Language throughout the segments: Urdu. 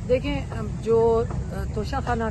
دیکھیں جو توشہ خانہ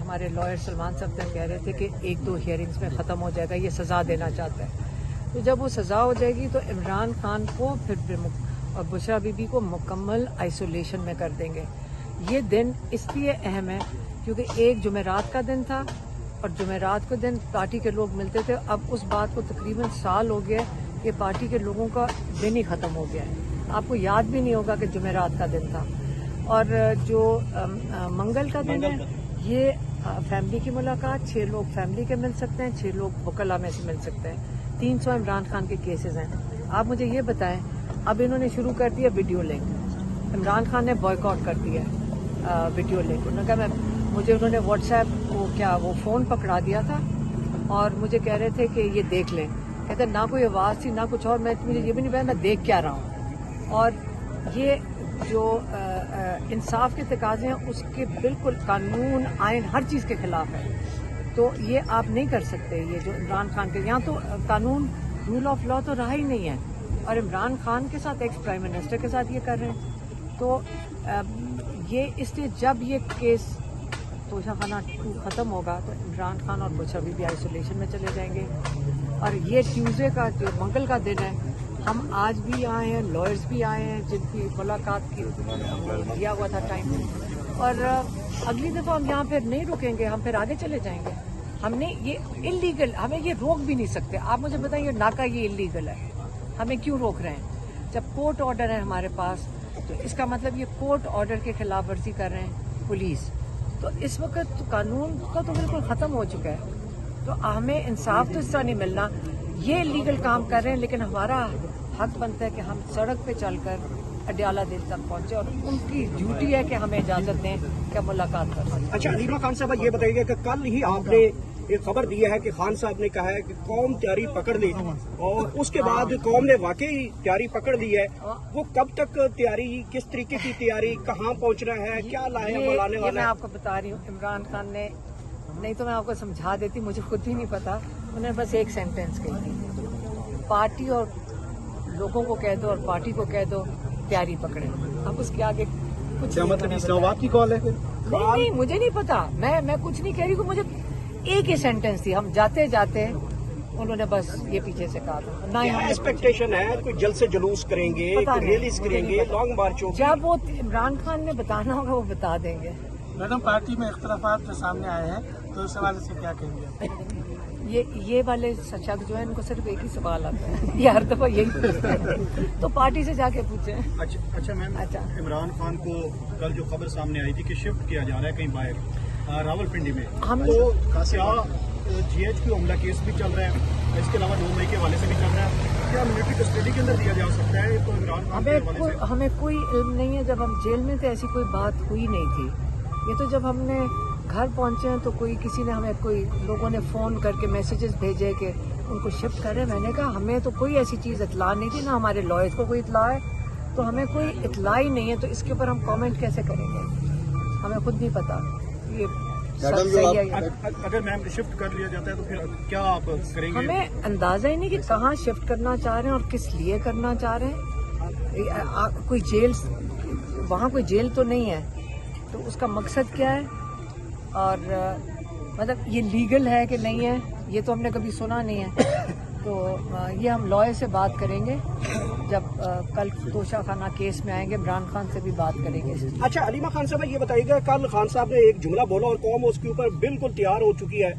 ہمارے لائر سلمان صاحب تک کہہ رہے تھے کہ 1-2 ہیئرنگز میں ختم ہو جائے گا. یہ سزا دینا چاہتا ہے. تو جب وہ سزا ہو جائے گی تو عمران خان کو پھر اور بشرا بی بی کو مکمل آئسولیشن میں کر دیں گے. یہ دن اس لیے اہم ہے کیونکہ ایک جمعرات کا دن تھا اور جمعرات کو دن پارٹی کے لوگ ملتے تھے. اب اس بات کو تقریباً سال ہو گیا کہ پارٹی کے لوگوں کا دن ہی ختم ہو گیا ہے. آپ کو یاد بھی نہیں ہوگا کہ جمعرات کا دن تھا. اور جو منگل کا دن ہے یہ فیملی کی ملاقات. 6 لوگ فیملی کے مل سکتے ہیں, 6 لوگ وکلا میں سے مل سکتے ہیں. 300 عمران خان کے کیسز ہیں. آپ مجھے یہ بتائیں, اب انہوں نے شروع کر دیا ویڈیو لنک. عمران خان نے بوائیکاٹ کر دیا ویڈیو لنک. انہوں نے کہا مجھے انہوں نے واٹس ایپ کو وہ فون پکڑا دیا تھا اور مجھے کہہ رہے تھے کہ یہ دیکھ لیں. کہتے نہ کوئی آواز تھی نہ کچھ اور. مجھے یہ بھی نہیں پتا میں دیکھ کیا رہا ہوں. اور یہ جو انصاف کے تقاضے ہیں اس کے بالکل قانون آئین ہر چیز کے خلاف ہے. تو یہ آپ نہیں کر سکتے. یہ جو عمران خان کے یہاں تو قانون رول آف لا تو رہا ہی نہیں ہے اور عمران خان کے ساتھ ایکس پرائم منسٹر کے ساتھ یہ کر رہے ہیں. تو یہ اس لیے جب یہ کیس توشہ خانہ 2 ختم ہوگا تو عمران خان اور بشرا بی بی آئسولیشن میں چلے جائیں گے. اور یہ ٹیوزڈے کا جو منگل کا دن ہے ہم آج بھی آئے ہیں, لائرز بھی آئے ہیں جن کی ملاقات کی دیا ہوا تھا ٹائم. اور اگلی دفعہ ہم یہاں پھر نہیں رکیں گے, ہم پھر آگے چلے جائیں گے. ہم نے یہ انلیگل, ہمیں یہ روک بھی نہیں سکتے. آپ مجھے بتائیں یہ ناکہ یہ انلیگل ہے, ہمیں کیوں روک رہے ہیں؟ جب کورٹ آرڈر ہے ہمارے پاس تو اس کا مطلب یہ کورٹ آرڈر کے خلاف ورزی کر رہے ہیں پولیس. تو اس وقت قانون کا تو بالکل ختم ہو چکا ہے. تو ہمیں انصاف تو اس طرح نہیں ملنا. یہ لیگل کام کر رہے ہیں لیکن ہمارا حق بنتا ہے کہ ہم سڑک پہ چل کر اڈیالہ دل تک پہنچے اور ان کی ڈیوٹی ہے کہ ہمیں اجازت دیں کہ ملاقات کر سکیں. اچھا علیمہ خان صاحب یہ بتائیے کہ کل ہی آپ نے ایک خبر دی ہے کہ خان صاحب نے کہا ہے کہ قوم تیاری پکڑ لی اور اس کے بعد قوم نے واقعی تیاری پکڑ لی ہے. وہ کب تک تیاری, کس طریقے کی تیاری, کہاں پہنچنا ہے, کیا لانے والا ہے؟ میں آپ کو بتا رہی ہوں. عمران خان نے, نہیں تو میں آپ کو سمجھا دیتی, مجھے خود ہی نہیں پتا. انہوں نے بس ایک سینٹینس کہی تھی, پارٹی اور لوگوں کو کہہ دو اور پارٹی کو کہہ دو تیاری پکڑے. اب اس کے آگے کچھ مطلب اسلام آباد کی کال ہے؟ نہیں مجھے نہیں پتا, میں کچھ نہیں کہہ رہی ہوں. مجھے ایک ہی سینٹینس تھی, ہم جاتے جاتے انہوں نے بس یہ پیچھے سے کہا تھا. ایکسپیکٹیشن ہے کوئی جلد سے جلوس کریں گے, ریلیز کریں گے, لانگ مارچ ہوگی. جب وہ عمران خان نے بتانا ہوگا وہ بتا دیں گے. میڈم پارٹی میں اختلافات جو سامنے آئے ہیں تو اس حوالے سے کیا کہیں گے؟ یہ والے شخص جو ہے ان کو صرف ایک ہی سوال آتا ہے, یہ ہر دفعہ یہی پوچھتے ہیں, تو پارٹی سے جا کے پوچھیں. اچھا میم, عمران خان کو کل جو خبر سامنے آئی تھی کہ شفٹ کیا جا رہا ہے کہیں باہر راول پنڈی میں, تو کیا جی ایچ پی عملہ کیس بھی چل رہا ہے, اس کے علاوہ 9 مئی کے حوالے سے بھی چل رہا ہے, کیا ملٹری کسٹڈی کے اندر دیا جا سکتا ہے؟ تو عمران خان کے حوالے سے ہمیں کوئی علم نہیں ہے. جب ہم جیل میں تھے ایسی کوئی بات ہوئی نہیں تھی. یہ تو جب ہم نے گھر پہنچے ہیں تو کسی نے ہمیں, کوئی لوگوں نے فون کر کے میسیجز بھیجے کہ ان کو شفٹ کریں. میں نے کہا ہمیں تو کوئی ایسی چیز اطلاع نہیں تھی, نہ ہمارے لائرز کو کوئی اطلاع ہے, تو ہمیں کوئی اطلاع ہی نہیں ہے. تو اس کے اوپر ہم کامنٹ کیسے کریں گے؟ ہمیں خود نہیں پتا. یہ اگر میم شفٹ کر لیا جاتا ہے تو پھر کیا آپ کریں گے؟ ہمیں اندازہ ہی نہیں کہ کہاں شفٹ کرنا چاہ رہے ہیں اور کس لیے کرنا چاہ رہے ہیں. کوئی جیل, وہاں کوئی جیل تو نہیں ہے, تو اس کا مقصد کیا ہے اور مطلب یہ لیگل ہے کہ نہیں ہے یہ تو ہم نے کبھی سنا نہیں ہے. تو یہ ہم لائر سے بات کریں گے جب کل توشہ خانہ کیس میں آئیں گے. عمران خان سے بھی بات کریں گے. اچھا علیمہ خان صاحب یہ بتائیے گا, کل خان صاحب نے ایک جملہ بولا اور قوم اس کے اوپر بالکل تیار ہو چکی ہے.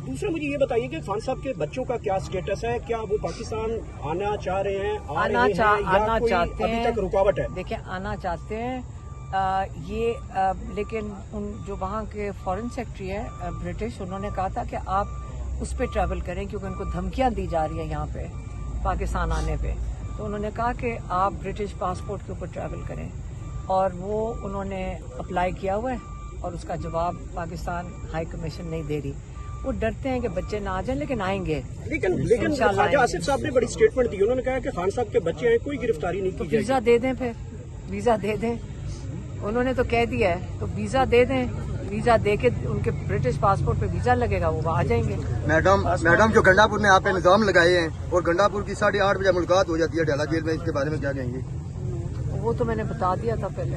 دوسرا مجھے یہ بتائیے کہ خان صاحب کے بچوں کا کیا سٹیٹس ہے, کیا وہ پاکستان آنا چاہ رہے ہیں, آنا چاہتے ہیں؟ ابھی تک رکاوٹ ہے؟ دیکھیں آنا چاہتے ہیں یہ, لیکن ان جو وہاں کے فارن سیکرٹری ہے برٹش, انہوں نے کہا تھا کہ آپ اس پہ ٹریول کریں کیونکہ ان کو دھمکیاں دی جا رہی ہیں یہاں پہ پاکستان آنے پہ. تو انہوں نے کہا کہ آپ برٹش پاسپورٹ کے اوپر ٹریول کریں, اور وہ انہوں نے اپلائی کیا ہوا ہے اور اس کا جواب پاکستان ہائی کمیشن نہیں دے رہی. وہ ڈرتے ہیں کہ بچے نہ آ جائیں لیکن آئیں گے. لیکن خواجہ آصف صاحب نے بڑی اسٹیٹمنٹ دی, انہوں نے کہا کہ خان صاحب کے بچے ہیں, کوئی گرفتاری نہیں کی جائے گی. ویزا دے دیں, پھر ویزا دے دیں. انہوں نے تو کہہ دیا ہے تو ویزا دے دیں. ویزا دے کے ان کے برٹش پاسپورٹ پہ ویزا لگے گا, وہ آ جائیں گے. میڈم جو گنڈا پور نے آپ پہ نظام لگائے ہیں اور گنڈا پور کی 8:30 بجے ملاقات ہو جاتی ہے ڈیلا جیل میں, اس کے بارے میں کیا کہیں گے؟ وہ تو میں نے بتا دیا تھا پہلے.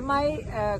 MI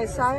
ISI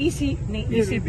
ECP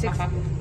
6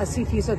80%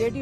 JD